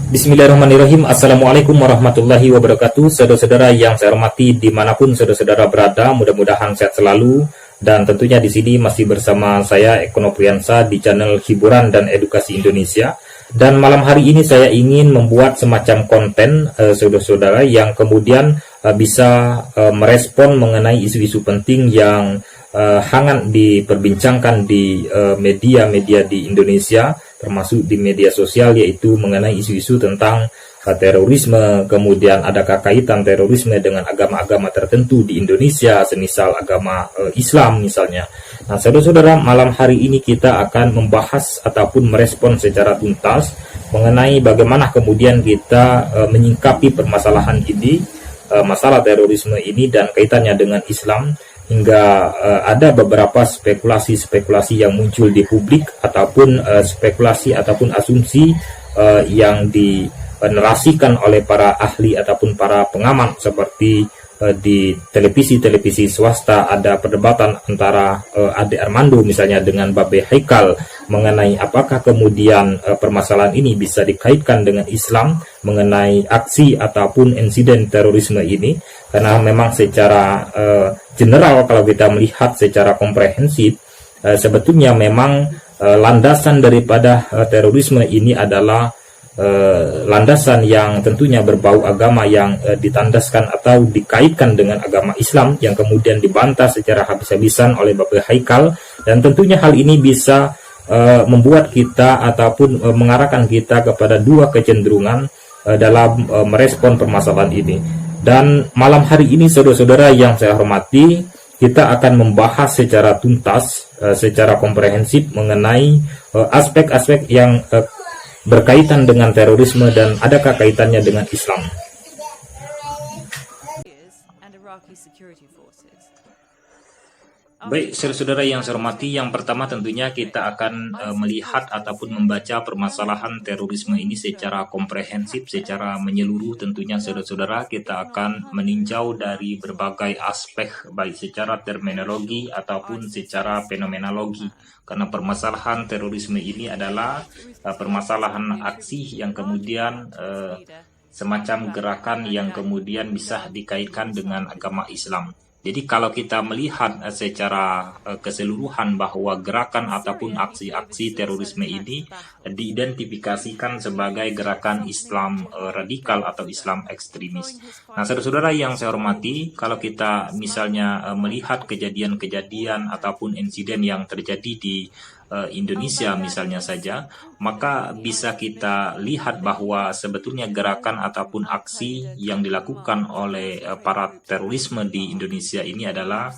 Bismillahirrahmanirrahim. Assalamualaikum warahmatullahi wabarakatuh. Saudara-saudara yang saya hormati dimanapun saudara-saudara berada, mudah-mudahan sehat selalu. Dan tentunya di sini masih bersama saya Eko Nopriansa di channel Hiburan dan Edukasi Indonesia. Dan malam hari ini saya ingin membuat semacam konten saudara-saudara yang kemudian bisa merespon mengenai isu-isu penting yang hangat diperbincangkan di media-media di Indonesia, termasuk di media sosial, yaitu mengenai isu-isu tentang terorisme, kemudian adakah kaitan terorisme dengan agama-agama tertentu di Indonesia, semisal agama Islam misalnya. Nah, saudara-saudara, malam hari ini kita akan membahas ataupun merespon secara tuntas mengenai bagaimana kemudian kita menyikapi permasalahan ini, masalah terorisme ini dan kaitannya dengan Islam, hingga ada beberapa spekulasi-spekulasi yang muncul di publik ataupun spekulasi ataupun asumsi yang dinarasikan oleh para ahli ataupun para pengamat, seperti di televisi swasta ada perdebatan antara Ade Armando misalnya dengan Babe Haikal mengenai apakah kemudian permasalahan ini bisa dikaitkan dengan Islam mengenai aksi ataupun insiden terorisme ini, karena memang secara general kalau kita melihat secara komprehensif sebetulnya memang landasan daripada terorisme ini adalah landasan yang tentunya berbau agama yang ditandaskan atau dikaitkan dengan agama Islam, yang kemudian dibantah secara habis-habisan oleh Babe Haikal. Dan tentunya hal ini bisa membuat kita ataupun mengarahkan kita kepada dua kecenderungan dalam merespon permasalahan ini. Dan malam hari ini saudara-saudara yang saya hormati, kita akan membahas secara tuntas, secara komprehensif mengenai aspek-aspek yang berkaitan dengan terorisme dan adakah kaitannya dengan Islam. Baik, saudara-saudara yang saya hormati, yang pertama tentunya kita akan melihat ataupun membaca permasalahan terorisme ini secara komprehensif, secara menyeluruh. Tentunya saudara-saudara, kita akan meninjau dari berbagai aspek, baik secara terminologi ataupun secara fenomenologi. Karena permasalahan terorisme ini adalah permasalahan aksi yang kemudian semacam gerakan yang kemudian bisa dikaitkan dengan agama Islam. Jadi kalau kita melihat secara keseluruhan bahwa gerakan ataupun aksi-aksi terorisme ini diidentifikasikan sebagai gerakan Islam radikal atau Islam ekstremis. Nah, saudara-saudara yang saya hormati, kalau kita misalnya melihat kejadian-kejadian ataupun insiden yang terjadi di Indonesia misalnya saja, maka bisa kita lihat bahwa sebetulnya gerakan ataupun aksi yang dilakukan oleh para terorisme di Indonesia ini adalah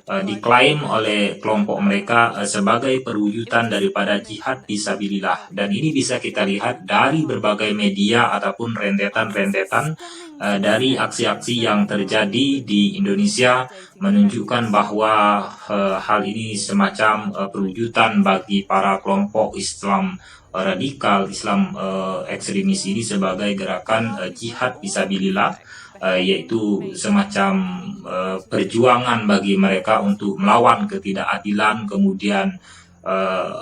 diklaim oleh kelompok mereka sebagai perwujudan daripada jihad fisabilillah. Dan ini bisa kita lihat dari berbagai media ataupun rentetan-rentetan dari aksi-aksi yang terjadi di Indonesia, menunjukkan bahwa hal ini semacam perwujudan bagi para kelompok Islam radikal, Islam ekstremis ini sebagai gerakan jihad fisabilillah, yaitu semacam perjuangan bagi mereka untuk melawan ketidakadilan, kemudian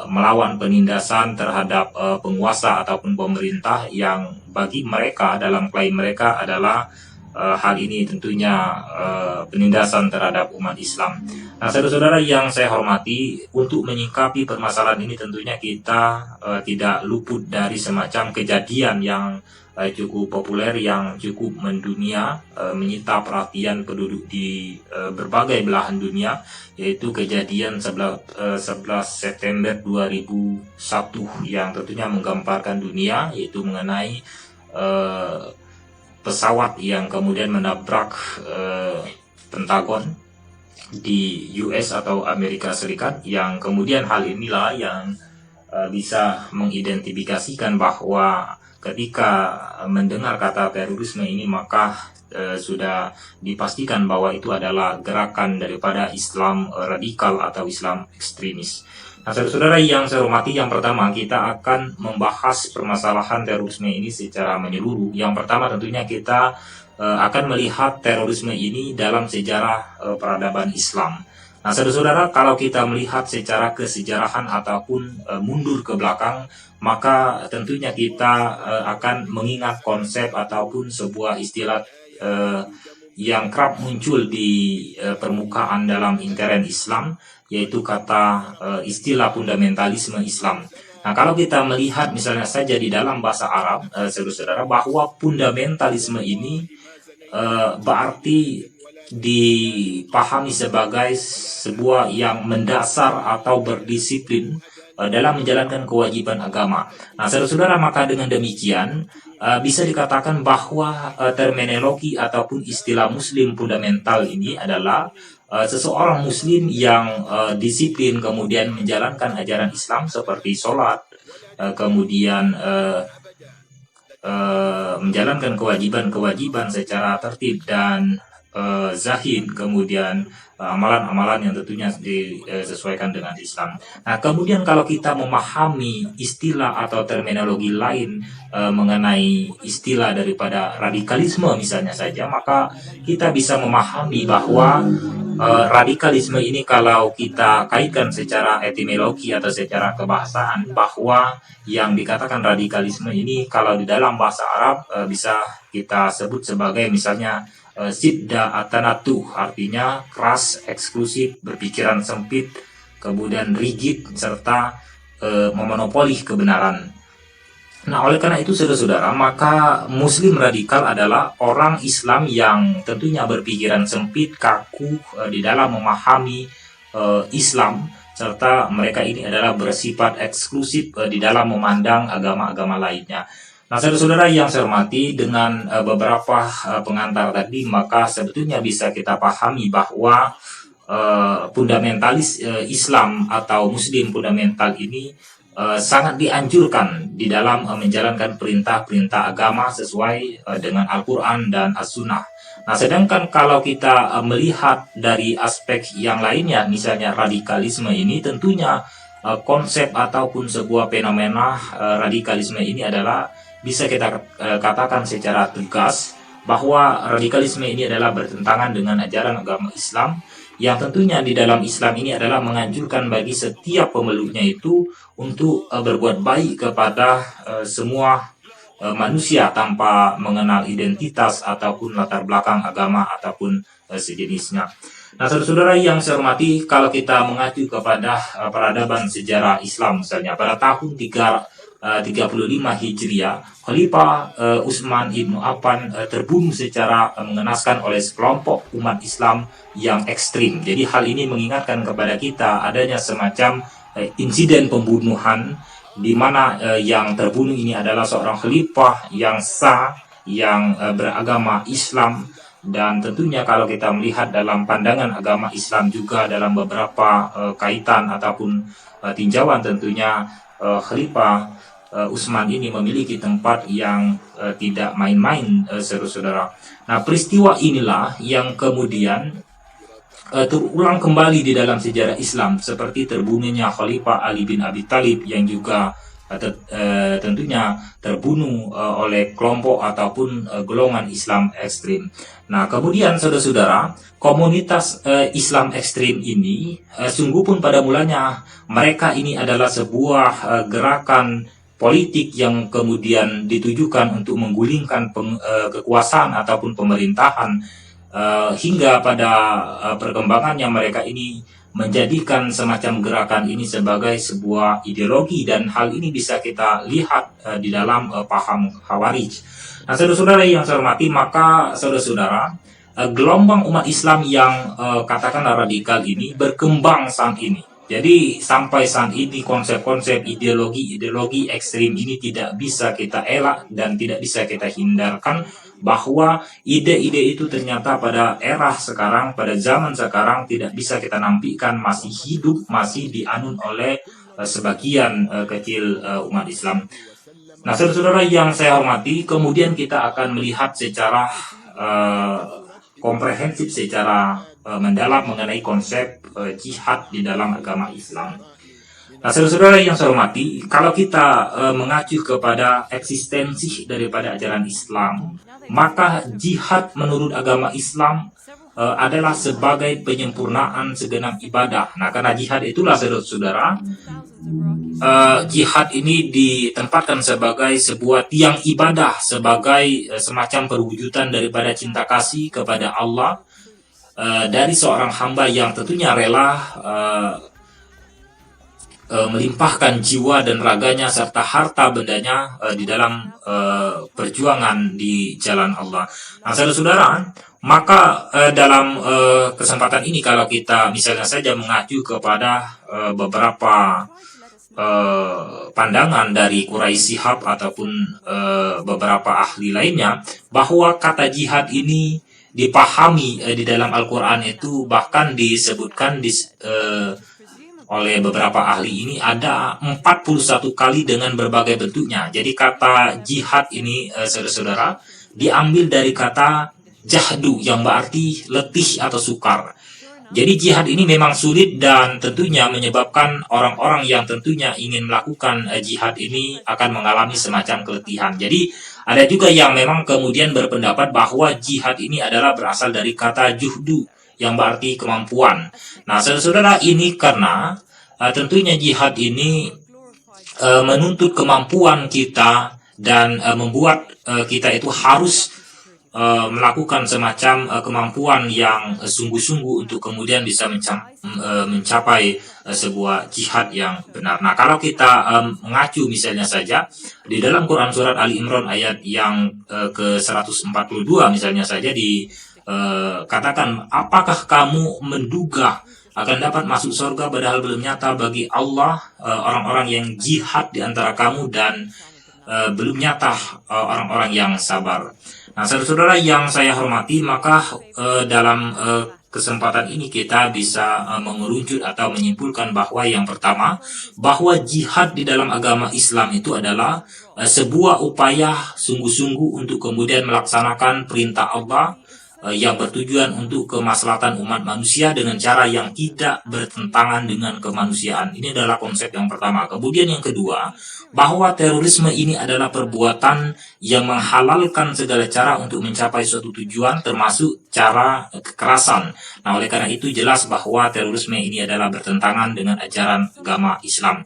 melawan penindasan terhadap penguasa ataupun pemerintah yang bagi mereka dalam klaim mereka adalah hal ini tentunya penindasan terhadap umat Islam. Nah, saudara-saudara yang saya hormati, untuk menyikapi permasalahan ini tentunya kita tidak luput dari semacam kejadian yang cukup populer, yang cukup mendunia, menyita perhatian penduduk di berbagai belahan dunia, yaitu kejadian 11 September 2001 yang tentunya menggamparkan dunia, yaitu mengenai pesawat yang kemudian menabrak Pentagon di US atau Amerika Serikat, yang kemudian hal inilah yang bisa mengidentifikasikan bahwa ketika mendengar kata terorisme ini maka sudah dipastikan bahwa itu adalah gerakan daripada Islam radikal atau Islam ekstremis. Nah, saudara-saudara yang saya hormati, yang pertama kita akan membahas permasalahan terorisme ini secara menyeluruh. Yang pertama tentunya kita akan melihat terorisme ini dalam sejarah peradaban Islam. Nah, saudara-saudara, kalau kita melihat secara kesejarahan ataupun mundur ke belakang, maka tentunya kita akan mengingat konsep ataupun sebuah istilah yang kerap muncul di permukaan dalam intern Islam, yaitu kata istilah fundamentalisme Islam. Nah, kalau kita melihat misalnya saja di dalam bahasa Arab, saudara-saudara, bahwa fundamentalisme ini berarti dipahami sebagai sebuah yang mendasar atau berdisiplin dalam menjalankan kewajiban agama. Nah, saudara-saudara, maka dengan demikian bisa dikatakan bahwa terminologi ataupun istilah Muslim fundamental ini adalah seseorang Muslim yang disiplin kemudian menjalankan ajaran Islam seperti sholat, kemudian menjalankan kewajiban-kewajiban secara tertib dan zahid, kemudian amalan-amalan yang tentunya disesuaikan dengan Islam. Nah, kemudian kalau kita memahami istilah atau terminologi lain mengenai istilah daripada radikalisme misalnya saja, maka kita bisa memahami bahwa radikalisme ini kalau kita kaitkan secara etimologi atau secara kebahasaan, bahwa yang dikatakan radikalisme ini kalau di dalam bahasa Arab bisa kita sebut sebagai misalnya sidda atanatu, artinya keras, eksklusif, berpikiran sempit, kemudian rigid, serta memonopoli kebenaran. Nah, oleh karena itu, saudara-saudara, maka Muslim radikal adalah orang Islam yang tentunya berpikiran sempit, kaku di dalam memahami Islam, serta mereka ini adalah bersifat eksklusif di dalam memandang agama-agama lainnya. Nah, saudara-saudara yang saya hormati, dengan beberapa pengantar tadi, maka sebetulnya bisa kita pahami bahwa fundamentalis Islam atau Muslim fundamental ini sangat dianjurkan di dalam menjalankan perintah-perintah agama sesuai dengan Al-Quran dan As-Sunnah. Nah, sedangkan kalau kita melihat dari aspek yang lainnya, misalnya radikalisme ini, tentunya konsep ataupun sebuah fenomena radikalisme ini adalah bisa kita katakan secara tegas bahwa radikalisme ini adalah bertentangan dengan ajaran agama Islam, yang tentunya di dalam Islam ini adalah menganjurkan bagi setiap pemeluknya itu untuk berbuat baik kepada semua manusia tanpa mengenal identitas ataupun latar belakang agama ataupun sejenisnya. Nah, saudara-saudara yang saya hormati, kalau kita mengacu kepada peradaban sejarah Islam, misalnya pada tahun 35 Hijriah, Khalifah Utsman ibnu Affan terbunuh secara mengenaskan oleh sekelompok umat Islam yang ekstrim. Jadi hal ini mengingatkan kepada kita adanya semacam insiden pembunuhan di mana yang terbunuh ini adalah seorang khalifah yang sah, yang beragama Islam. Dan tentunya kalau kita melihat dalam pandangan agama Islam juga dalam beberapa kaitan ataupun tinjauan, tentunya Khalifah Utsman ini memiliki tempat yang tidak main-main, saudara-saudara. Nah, peristiwa inilah yang kemudian terulang kembali di dalam sejarah Islam, seperti terbunuhnya Khalifah Ali bin Abi Thalib yang juga tentunya terbunuh oleh kelompok ataupun golongan Islam ekstrim. Nah, kemudian saudara-saudara, komunitas Islam ekstrim ini sungguh pun pada mulanya mereka ini adalah sebuah gerakan politik yang kemudian ditujukan untuk menggulingkan kekuasaan ataupun pemerintahan, hingga pada perkembangannya mereka ini menjadikan semacam gerakan ini sebagai sebuah ideologi, dan hal ini bisa kita lihat di dalam paham Khawarij. Nah, saudara-saudara yang saya hormati, maka saudara-saudara, gelombang umat Islam yang katakanlah radikal ini berkembang saat ini. Jadi sampai saat ini konsep-konsep ideologi ekstrim ini tidak bisa kita elak dan tidak bisa kita hindarkan, bahwa ide-ide itu ternyata pada era sekarang, pada zaman sekarang tidak bisa kita nampikkan masih hidup, masih dianut oleh sebagian kecil umat Islam. Nah, saudara-saudara yang saya hormati, kemudian kita akan melihat secara komprehensif, secara mendalam mengenai konsep jihad di dalam agama Islam. Nah, saudara-saudara yang saya hormati, kalau kita mengacu kepada eksistensi daripada ajaran Islam, maka jihad menurut agama Islam adalah sebagai penyempurnaan segenap ibadah. Nah, karena jihad itulah saudara-saudara, jihad ini ditempatkan sebagai sebuah tiang ibadah, sebagai semacam perwujudan daripada cinta kasih kepada Allah dari seorang hamba yang tentunya rela melimpahkan jiwa dan raganya serta harta bendanya di dalam perjuangan di jalan Allah. Nah, saudara-saudara, maka dalam kesempatan ini kalau kita misalnya saja mengacu kepada beberapa pandangan dari Quraisy Shihab ataupun beberapa ahli lainnya, bahwa kata jihad ini dipahami di dalam Al-Quran itu bahkan disebutkan oleh beberapa ahli ini ada 41 kali dengan berbagai bentuknya. Jadi kata jihad ini saudara-saudara diambil dari kata jahdu yang berarti letih atau sukar. Jadi jihad ini memang sulit dan tentunya menyebabkan orang-orang yang tentunya ingin melakukan jihad ini akan mengalami semacam keletihan. Jadi ada juga yang memang kemudian berpendapat bahwa jihad ini adalah berasal dari kata juhdu yang berarti kemampuan. Nah, saudara-saudara, ini karena tentunya jihad ini menuntut kemampuan kita dan membuat kita itu harus melakukan semacam kemampuan yang sungguh-sungguh untuk kemudian bisa mencapai sebuah jihad yang benar. Nah, kalau kita mengacu misalnya saja di dalam Quran surat Ali Imran ayat yang ke-142 misalnya saja katakan, apakah kamu menduga akan dapat masuk surga padahal belum nyata bagi Allah orang-orang yang jihad di antara kamu dan belum nyata orang-orang yang sabar. Nah, saudara-saudara yang saya hormati, maka dalam kesempatan ini kita bisa mengerucut atau menyimpulkan bahwa yang pertama, bahwa jihad di dalam agama Islam itu adalah sebuah upaya sungguh-sungguh untuk kemudian melaksanakan perintah Allah yang bertujuan untuk kemaslahatan umat manusia dengan cara yang tidak bertentangan dengan kemanusiaan. Ini adalah konsep yang pertama. Kemudian yang kedua, bahwa terorisme ini adalah perbuatan yang menghalalkan segala cara untuk mencapai suatu tujuan, termasuk cara kekerasan. Nah, oleh karena itu jelas bahwa terorisme ini adalah bertentangan dengan ajaran agama Islam.